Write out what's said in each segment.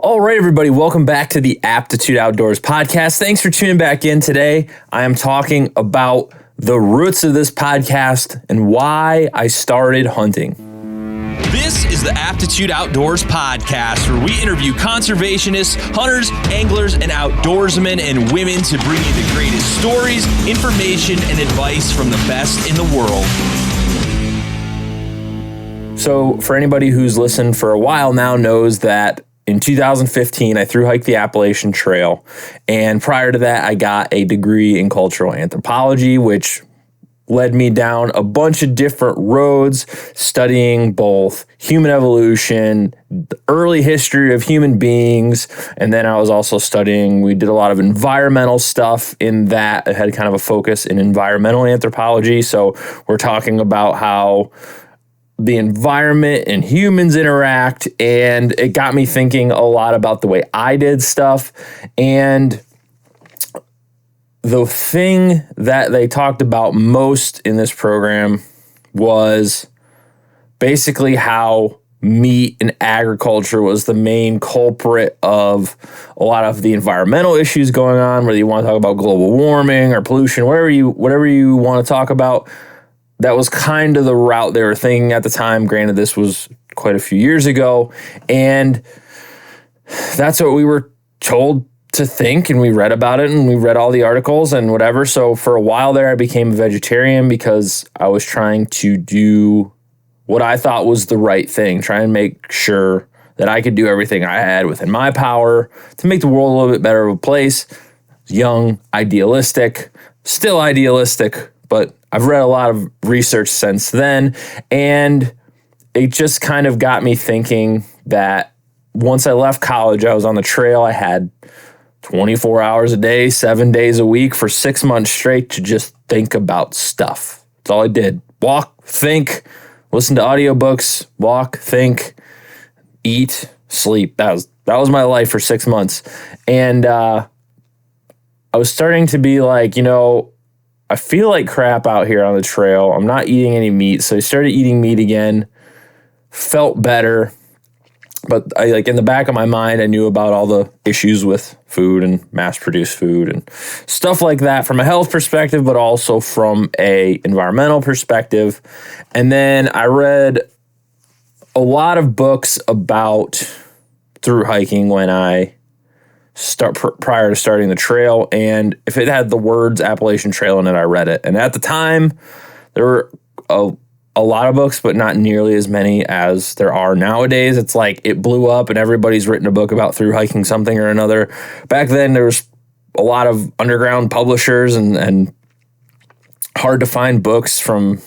All right, everybody, welcome back to the Aptitude Outdoors Podcast. Thanks for tuning back in today. I am talking about the roots of this podcast and why I started hunting. This is the Aptitude Outdoors Podcast, where we interview conservationists, hunters, anglers, and outdoorsmen and women to bring you the greatest stories, information, and advice from the best in the world. So for anybody who's listened for a while now knows that in 2015, I thru-hiked the Appalachian Trail. And prior to that, I got a degree in cultural anthropology, which led me down a bunch of different roads, studying both human evolution, the early history of human beings, and then I was also studying, we did a lot of environmental stuff in that. It had kind of a focus in environmental anthropology. So we're talking about how the environment and humans interact, and it got me thinking a lot about the way I did stuff. And the thing that they talked about most in this program was basically how meat and agriculture was the main culprit of a lot of the environmental issues going on, whether you want to talk about global warming or pollution, whatever you want to talk about. That was kind of the route they were thinking at the time. Granted, this was quite a few years ago, and that's what we were told to think, and we read about it, and we read all the articles and whatever. So for a while there, I became a vegetarian because I was trying to do what I thought was the right thing, try and make sure that I could do everything I had within my power to make the world a little bit better of a place. Young, idealistic, still idealistic, but I've read a lot of research since then, and it just kind of got me thinking that once I left college, I was on the trail. I had 24 hours a day, 7 days a week for 6 months straight to just think about stuff. That's all I did. Walk, think, listen to audiobooks, walk, think, eat, sleep. That was my life for 6 months. And I was starting to be like, I feel like crap out here on the trail. I'm not eating any meat. So I started eating meat again, felt better. But in the back of my mind, I knew about all the issues with food and mass-produced food and stuff like that from a health perspective, but also from a environmental perspective. And then I read a lot of books about through hiking when I prior to starting the trail, and if it had the words Appalachian Trail in it, I read it. And at the time, there were a lot of books, but not nearly as many as there are nowadays. It's like it blew up and everybody's written a book about through hiking something or another. Back then, there was a lot of underground publishers and hard to find books from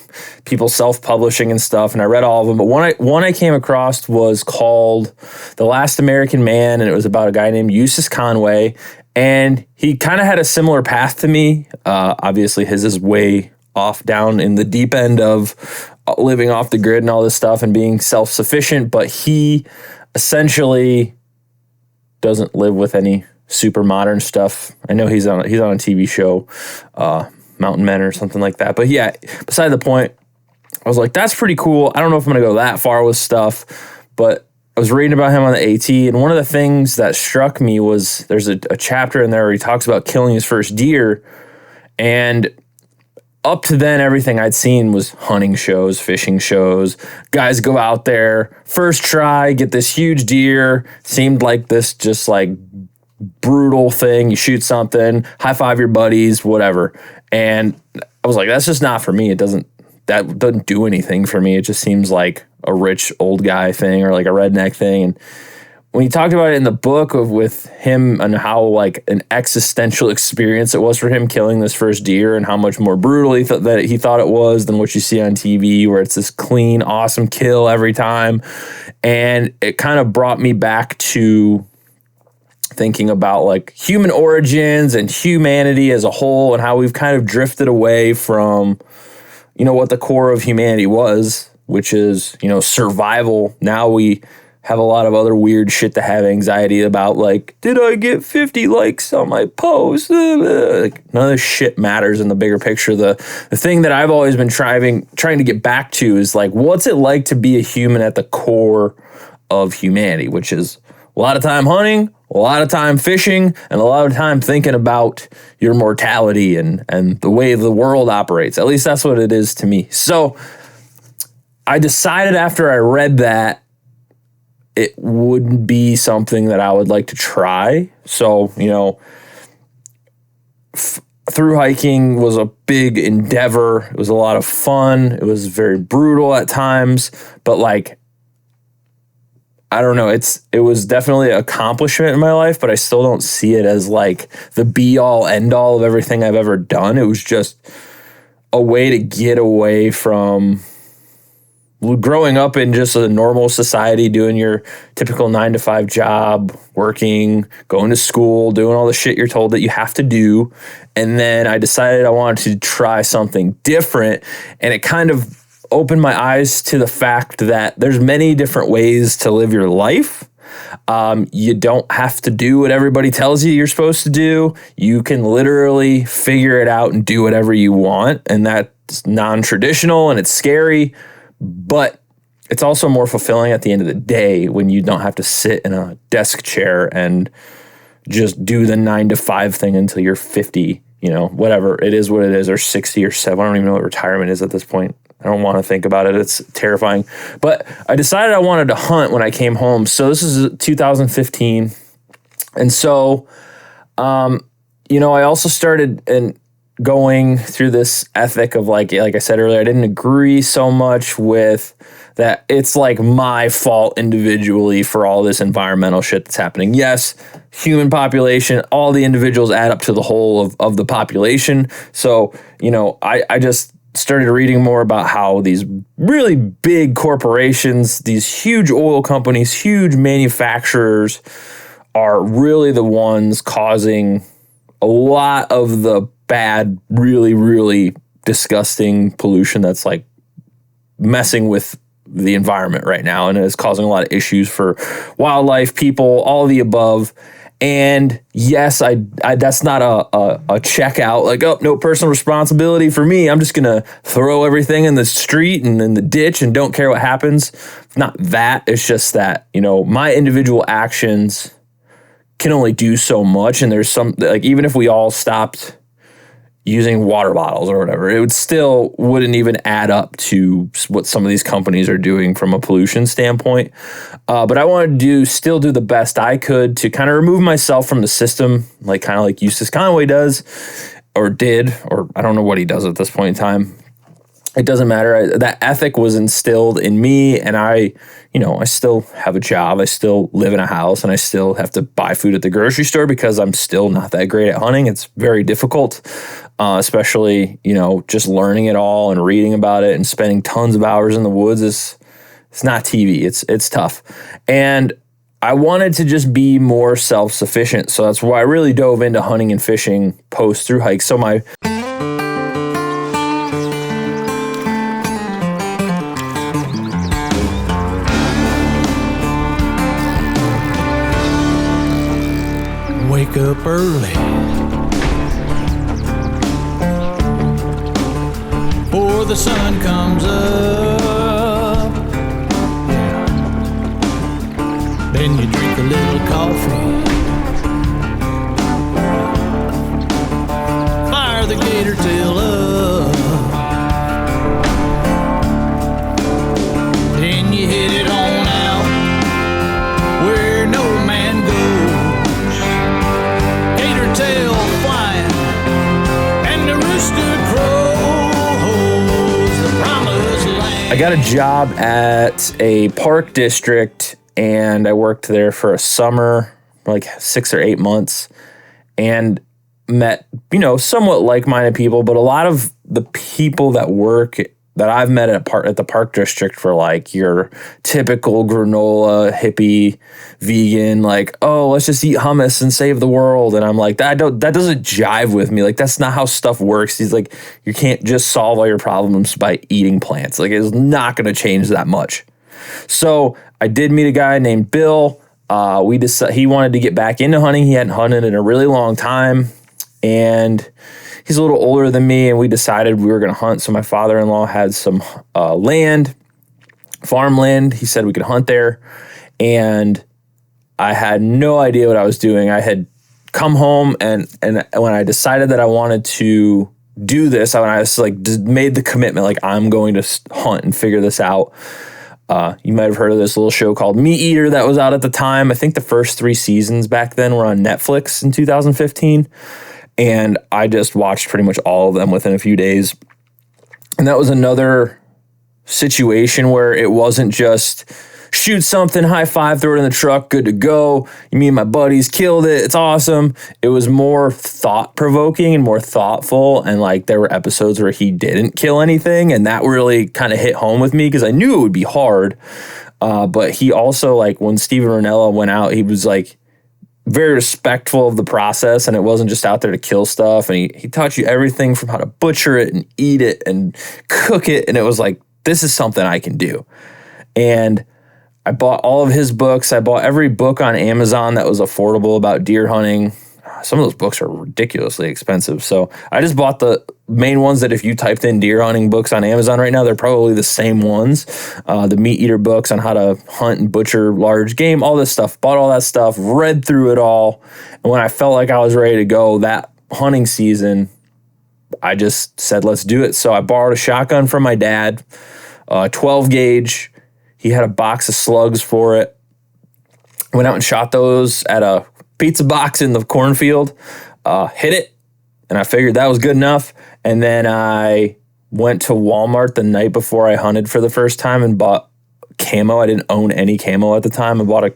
people self-publishing and stuff, and I read all of them. But one I came across was called The Last American Man, and it was about a guy named Eustace Conway, and he kind of had a similar path to me. Obviously, his is way off down in the deep end of living off the grid and all this stuff and being self-sufficient, but he essentially doesn't live with any super modern stuff. I know he's on a TV show, Mountain Men or something like that. But yeah, beside the point, I was like, that's pretty cool. I don't know if I'm going to go that far with stuff, but I was reading about him on the AT, and one of the things that struck me was there's a chapter in there where he talks about killing his first deer, and up to then, everything I'd seen was hunting shows, fishing shows. Guys go out there, first try, get this huge deer. Seemed like this just like brutal thing. You shoot something, high five your buddies, whatever. And I was like, that's just not for me. That doesn't do anything for me. It just seems like a rich old guy thing or like a redneck thing. And when he talked about it in the book with him and how like an existential experience it was for him killing this first deer and how much more brutal he thought it was than what you see on TV, where it's this clean, awesome kill every time. And it kind of brought me back to thinking about like human origins and humanity as a whole and how we've kind of drifted away from, what the core of humanity was, which is, survival. Now we have a lot of other weird shit to have anxiety about, like, did I get 50 likes on my post? Like, none of this shit matters in the bigger picture. The thing that I've always been trying to get back to is like, what's it like to be a human at the core of humanity, which is a lot of time hunting, a lot of time fishing, and a lot of time thinking about your mortality and the way the world operates. At least that's what it is to me. So I decided after I read that it wouldn't be something that I would like to try. So, you know, through hiking was a big endeavor. It was a lot of fun. It was very brutal at times, but like, I don't know. It was definitely an accomplishment in my life, but I still don't see it as like the be all end all of everything I've ever done. It was just a way to get away from growing up in just a normal society, doing your typical 9-to-5 job, working, going to school, doing all the shit you're told that you have to do. And then I decided I wanted to try something different. And it kind of opened my eyes to the fact that there's many different ways to live your life. You don't have to do what everybody tells you you're supposed to do. You can literally figure it out and do whatever you want. And that's non-traditional and it's scary, but it's also more fulfilling at the end of the day when you don't have to sit in a desk chair and just do the 9-to-5 thing until you're 50, you know, whatever it is, what it is, or 60 or 7. I don't even know what retirement is at this point. I don't want to think about it. It's terrifying. But I decided I wanted to hunt when I came home. So this is 2015. And so, you know, I also started going through this ethic of like I said earlier, I didn't agree so much with that. It's like my fault individually for all this environmental shit that's happening. Yes, human population, all the individuals add up to the whole of the population. So, you know, I just started reading more about how these really big corporations, these huge oil companies, huge manufacturers are really the ones causing a lot of the bad, really, really disgusting pollution that's like messing with the environment right now and is causing a lot of issues for wildlife, people, all of the above. And yes, I that's not a check out like, oh, no personal responsibility for me. I'm just going to throw everything in the street and in the ditch and don't care what happens. It's not that. It's just that, you know, my individual actions can only do so much. And there's some, like, even if we all stopped using water bottles or whatever, it wouldn't even add up to what some of these companies are doing from a pollution standpoint. But I wanted to still do the best I could to kind of remove myself from the system, like kind of like Eustace Conway does or did, or I don't know what he does at this point in time. It doesn't matter. That ethic was instilled in me, and I still have a job. I still live in a house, and I still have to buy food at the grocery store because I'm still not that great at hunting. It's very difficult, especially, you know, just learning it all and reading about it and spending tons of hours in the woods. It's not TV. It's tough. And I wanted to just be more self-sufficient. So that's why I really dove into hunting and fishing post through hikes. So my wake up early before the sun comes up. Then you drink a little coffee, fire the gator tail up, then you hit it on out where no man goes. Gator tail flying and the rooster crows, the promised land. I got a job at a park district, and I worked there for a summer, like 6 or 8 months, and met, you know, somewhat like-minded people, but a lot of the people that work that I've met at the park district for like your typical granola hippie vegan, like, oh, let's just eat hummus and save the world. And I'm like, that doesn't jive with me. Like, that's not how stuff works. He's like, you can't just solve all your problems by eating plants. Like, it's not going to change that much. So I did meet a guy named Bill. He wanted to get back into hunting. He hadn't hunted in a really long time, and he's a little older than me, and we decided we were going to hunt. So my father-in-law had some farmland. He said we could hunt there, and I had no idea what I was doing. I had come home and when I decided that I wanted to do this, when I was like just made the commitment, like I'm going to hunt and figure this out. You might have heard of this little show called MeatEater that was out at the time. I think the first 3 seasons back then were on Netflix in 2015. And I just watched pretty much all of them within a few days. And that was another situation where it wasn't just shoot something, high five, throw it in the truck, good to go. Me and my buddies killed it. It's awesome. It was more thought provoking and more thoughtful. And like there were episodes where he didn't kill anything. And that really kind of hit home with me because I knew it would be hard. But he also, like when Steven Rinella went out, he was like very respectful of the process, and it wasn't just out there to kill stuff. And he taught you everything from how to butcher it and eat it and cook it. And it was like, this is something I can do. And I bought all of his books. I bought every book on Amazon that was affordable about deer hunting. Some of those books are ridiculously expensive. So I just bought the main ones that if you typed in deer hunting books on Amazon right now, they're probably the same ones. The MeatEater books on how to hunt and butcher large game, all this stuff. Bought all that stuff, read through it all. And when I felt like I was ready to go that hunting season, I just said, let's do it. So I borrowed a shotgun from my dad, 12 gauge. He had a box of slugs for it. Went out and shot those at a pizza box in the cornfield, hit it, and I figured that was good enough. And then I went to Walmart the night before I hunted for the first time and bought camo. I didn't own any camo at the time. I bought a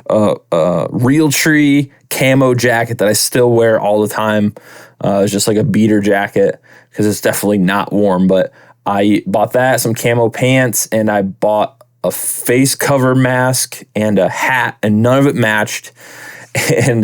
Realtree camo jacket that I still wear all the time. It's just like a beater jacket because it's definitely not warm. But I bought that, some camo pants, and I bought a face cover mask and a hat, and none of it matched. And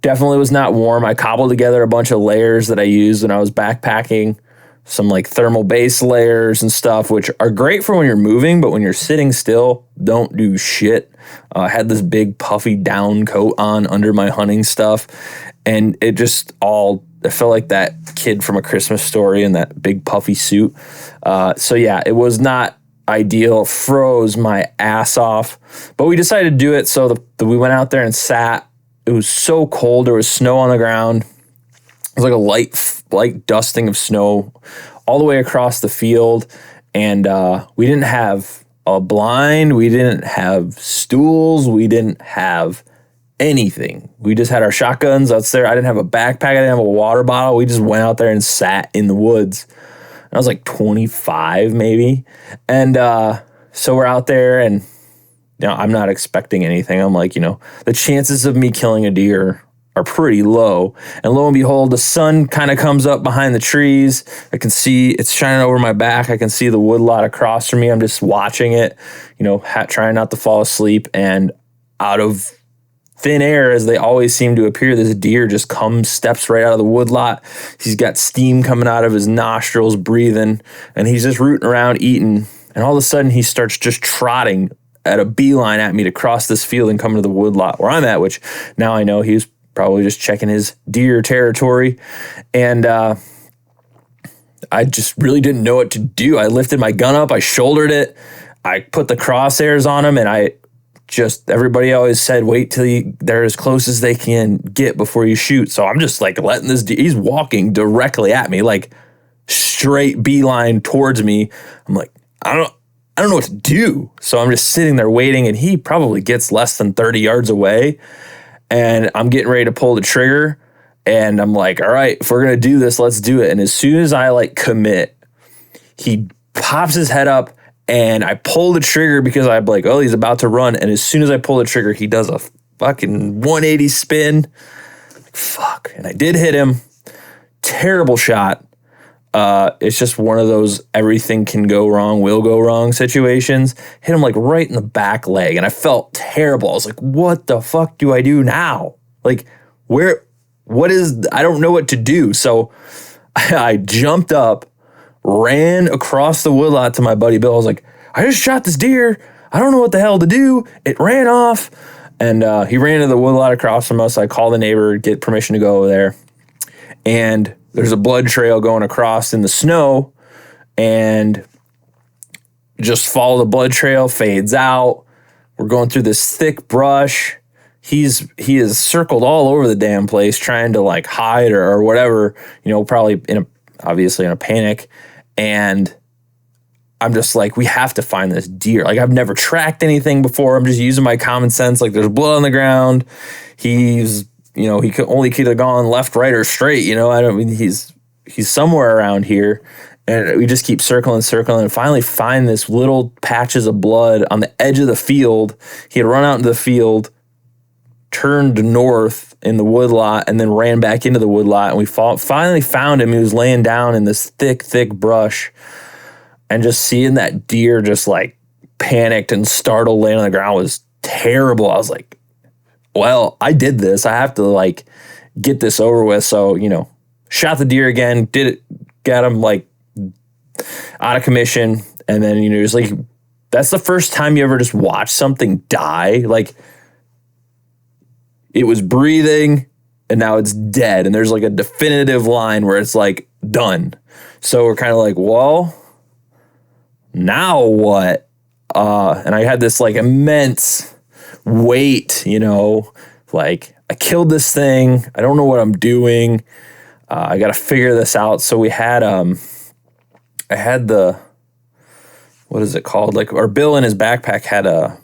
definitely was not warm. I cobbled together a bunch of layers that I used when I was backpacking, some like thermal base layers and stuff, which are great for when you're moving, but when you're sitting still, don't do shit. I had this big puffy down coat on under my hunting stuff, and it just all, I felt like that kid from A Christmas Story in that big puffy suit. So yeah, it was not ideal. Froze my ass off, but we decided to do it. So we went out there and sat. It was so cold. There was snow on the ground. It was like a light dusting of snow all the way across the field. And we didn't have a blind. We didn't have stools. We didn't have anything. We just had our shotguns out there. I didn't have a backpack. I didn't have a water bottle. We just went out there and sat in the woods. I was like 25 maybe. And so we're out there and, you know, I'm not expecting anything. I'm like, you know, the chances of me killing a deer are pretty low. And lo and behold, the sun kind of comes up behind the trees. I can see it's shining over my back. I can see the woodlot across from me. I'm just watching it, you know, trying not to fall asleep. And out of thin air, as they always seem to appear, this deer just steps right out of the woodlot. He's got steam coming out of his nostrils, breathing, and he's just rooting around, eating. And all of a sudden, he starts just trotting at a beeline at me to cross this field and come to the woodlot where I'm at, which now I know he's probably just checking his deer territory. And I just really didn't know what to do. I lifted my gun up, I shouldered it, I put the crosshairs on him, and everybody always said, wait till they're as close as they can get before you shoot. So I'm just like letting this deer, he's walking directly at me, like straight beeline towards me. I'm like, I don't know what to do. So I'm just sitting there waiting, and he probably gets less than 30 yards away, and I'm getting ready to pull the trigger, and I'm like, all right, if we're going to do this, let's do it. And as soon as I like commit, he pops his head up, and I pull the trigger because I'm like, oh, he's about to run. And as soon as I pull the trigger, he does a fucking 180 spin. Like, fuck. And I did hit him. Terrible shot. It's just one of those everything can go wrong, will go wrong situations. Hit him like right in the back leg. And I felt terrible. I was like, what the fuck do I do now? Like, I don't know what to do. So I jumped up, ran across the woodlot to my buddy Bill. I was like, I just shot this deer. I don't know what the hell to do. It ran off. And he ran into the woodlot across from us. I called the neighbor, get permission to go over there. And there's a blood trail going across in the snow. And just follow the blood trail, fades out. We're going through this thick brush. he is circled all over the damn place trying to like hide or whatever, probably obviously in a panic. And I'm just like, we have to find this deer. Like, I've never tracked anything before. I'm just using my common sense. Like, there's blood on the ground. He could have gone left, right, or straight. He's somewhere around here. And we just keep circling and finally find this little patches of blood on the edge of the field. He had run out into the field, turned north in the woodlot, and then ran back into the woodlot. And we finally found him. He was laying down in this thick brush. And just seeing that deer just like panicked and startled laying on the ground was terrible. I was like, well, I did this. I have to like get this over with. So, shot the deer again, did it, got him like out of commission. And then, it's like, that's the first time you ever just watch something die. Like, it was breathing and now it's dead. And there's like a definitive line where it's like done. So we're kind of like, well, now what? And I had this like immense weight, like I killed this thing. I don't know what I'm doing. I got to figure this out. So we had, I had what is it called? Like our Bill in his backpack had a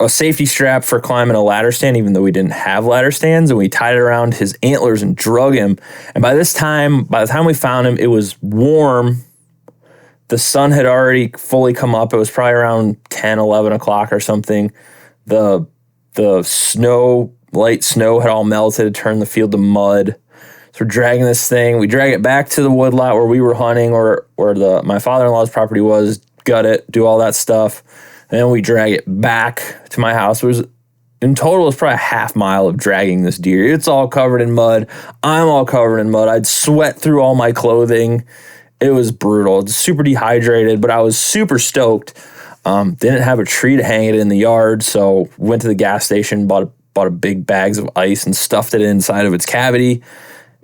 safety strap for climbing a ladder stand, even though we didn't have ladder stands, and we tied it around his antlers and drug him. And by the time we found him, it was warm. The sun had already fully come up. It was probably around 10, 11 o'clock or something. The light snow had all melted, turned the field to mud. So we're dragging this thing. We drag it back to the woodlot where we were hunting, or where my father-in-law's property was, gut it, do all that stuff. And then we drag it back to my house. In total, it's probably a half mile of dragging this deer. It's all covered in mud. I'm all covered in mud. I'd sweat through all my clothing. It was brutal. It's super dehydrated, but I was super stoked. Didn't have a tree to hang it in the yard, so went to the gas station, bought a big bags of ice and stuffed it inside of its cavity.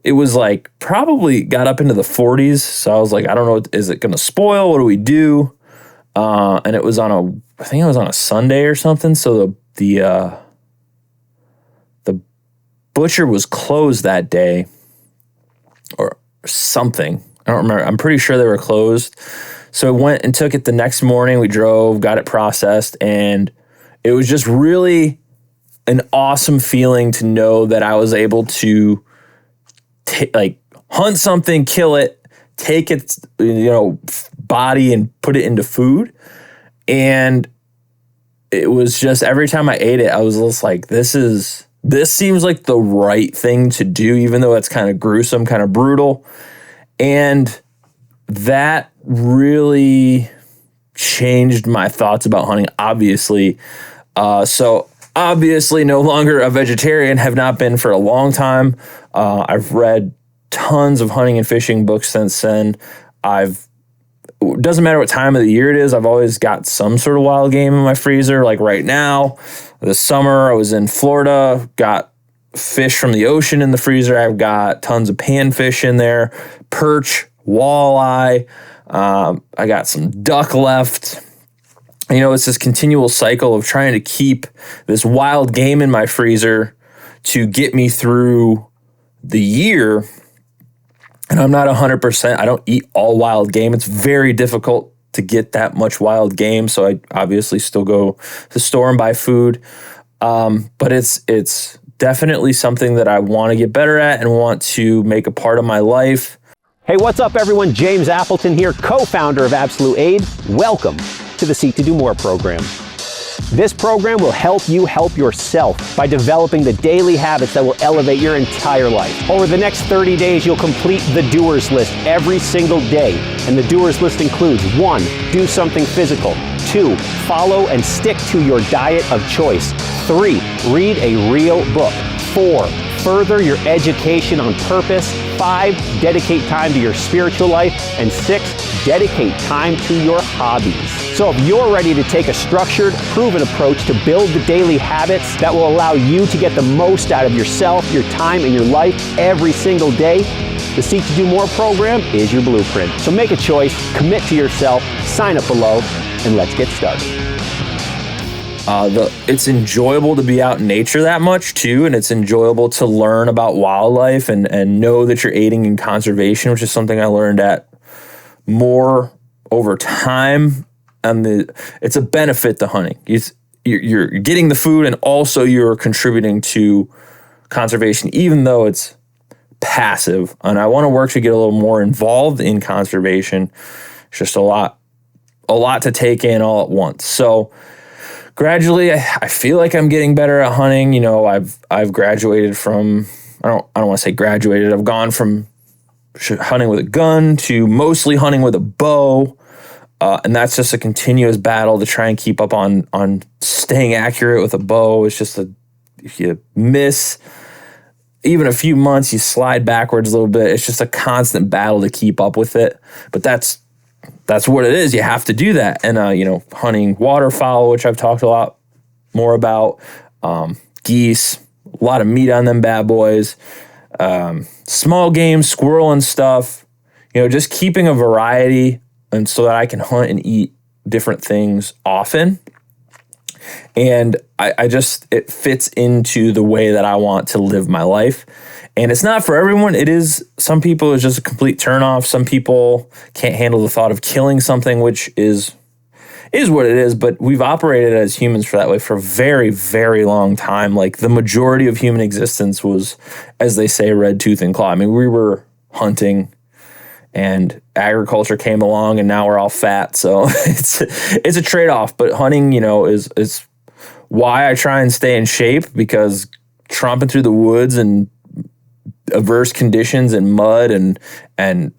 It was like probably got up into the 40s, so I was like, I don't know, is it going to spoil? What do we do? And it was on a Sunday or something, so the butcher was closed that day or something. I don't remember. I'm pretty sure they were closed. So I went and took it the next morning. We drove, got it processed, and it was just really an awesome feeling to know that I was able to hunt something, kill it, take its body and put it into food. And it was just, every time I ate it, I was just like, this seems like the right thing to do, even though it's kind of gruesome, kind of brutal. And that really changed my thoughts about hunting, obviously. So obviously no longer a vegetarian, have not been for a long time. I've read tons of hunting and fishing books since then. It doesn't matter what time of the year it is, I've always got some sort of wild game in my freezer. Like right now, this summer, I was in Florida, got fish from the ocean in the freezer. I've got tons of panfish in there, perch, walleye. I got some duck left. It's this continual cycle of trying to keep this wild game in my freezer to get me through the year. And I'm not 100%. I don't eat all wild game. It's very difficult to get that much wild game. So I obviously still go to the store and buy food. But it's definitely something that I want to get better at and want to make a part of my life. Hey, what's up everyone? James Appleton here, co-founder of Absolute Aid. Welcome to the Seek to Do More program. This program will help you help yourself by developing the daily habits that will elevate your entire life. Over the next 30 days, you'll complete the doers list every single day. And the doers list includes 1, do something physical. 2, follow and stick to your diet of choice. 3, read a real book. 4, further your education on purpose. 5, dedicate time to your spiritual life. And 6, dedicate time to your hobbies. So if you're ready to take a structured, proven approach to build the daily habits that will allow you to get the most out of yourself, your time, and your life every single day, the Seek to Do More program is your blueprint. So make a choice, commit to yourself, sign up below, and let's get started. It's enjoyable to be out in nature that much too, and it's enjoyable to learn about wildlife and know that you're aiding in conservation, which is something I learned at more over time. And it's a benefit to hunting. You're getting the food, and also you're contributing to conservation, even though it's passive. And I want to work to get a little more involved in conservation. It's just a lot to take in all at once. So gradually, I feel like I'm getting better at hunting. You know, I've graduated from, I don't want to say graduated. I've gone from hunting with a gun to mostly hunting with a bow. And that's just a continuous battle to try and keep up on staying accurate with a bow. It's just if you miss even a few months, you slide backwards a little bit. It's just a constant battle to keep up with it. But that's what it is. You have to do that. And, hunting waterfowl, which I've talked a lot more about, geese, a lot of meat on them bad boys, small game, squirrel and stuff, just keeping a variety, and so that I can hunt and eat different things often. And it fits into the way that I want to live my life. And it's not for everyone. Some people it's just a complete turnoff. Some people can't handle the thought of killing something, which is what it is. But we've operated as humans for that way for a very, very long time. Like the majority of human existence was, as they say, red tooth and claw. I mean, we were hunting, and agriculture came along, and now we're all fat. So it's a trade-off. But hunting, is why I try and stay in shape, because tromping through the woods and adverse conditions and mud and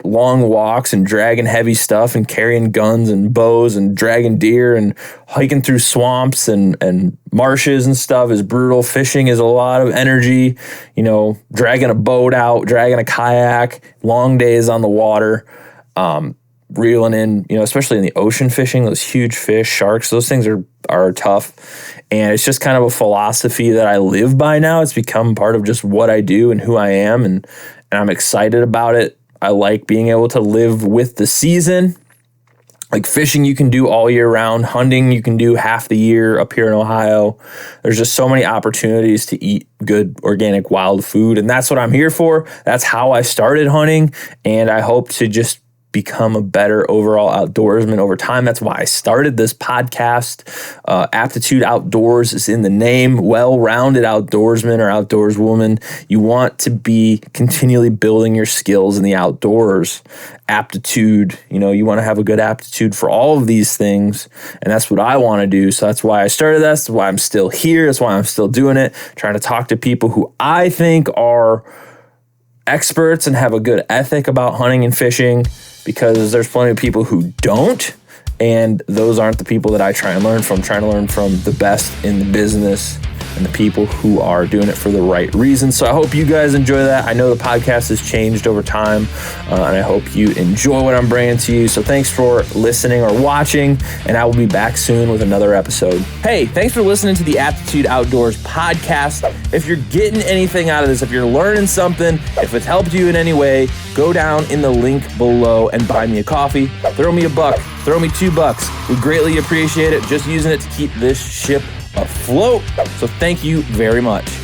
long walks and dragging heavy stuff and carrying guns and bows and dragging deer and hiking through swamps and marshes and stuff is brutal. Fishing is a lot of energy, dragging a boat out, dragging a kayak, long days on the water, reeling in, especially in the ocean fishing, those huge fish, sharks, those things are tough. And it's just kind of a philosophy that I live by now. It's become part of just what I do and who I am. And I'm excited about it. I like being able to live with the season. Like fishing, you can do all year round. Hunting, you can do half the year up here in Ohio. There's just so many opportunities to eat good, organic, wild food. And that's what I'm here for. That's how I started hunting. And I hope to just become a better overall outdoorsman over time. That's why I started this podcast. Aptitude Outdoors is in the name. Well-rounded outdoorsman or outdoorswoman. You want to be continually building your skills in the outdoors. Aptitude, you want to have a good aptitude for all of these things. And that's what I want to do. So that's why I started this. That's why I'm still here. That's why I'm still doing it. Trying to talk to people who I think are experts and have a good ethic about hunting and fishing, because there's plenty of people who don't, and those aren't the people that I try and learn from. I'm trying to learn from the best in the business and the people who are doing it for the right reasons. So I hope you guys enjoy that. I know the podcast has changed over time, and I hope you enjoy what I'm bringing to you. So thanks for listening or watching, and I will be back soon with another episode. Hey, thanks for listening to the Aptitude Outdoors Podcast. If you're getting anything out of this, if you're learning something, if it's helped you in any way, go down in the link below and buy me a coffee. Throw me $1, throw me $2. We greatly appreciate it. Just using it to keep this ship afloat. So thank you very much.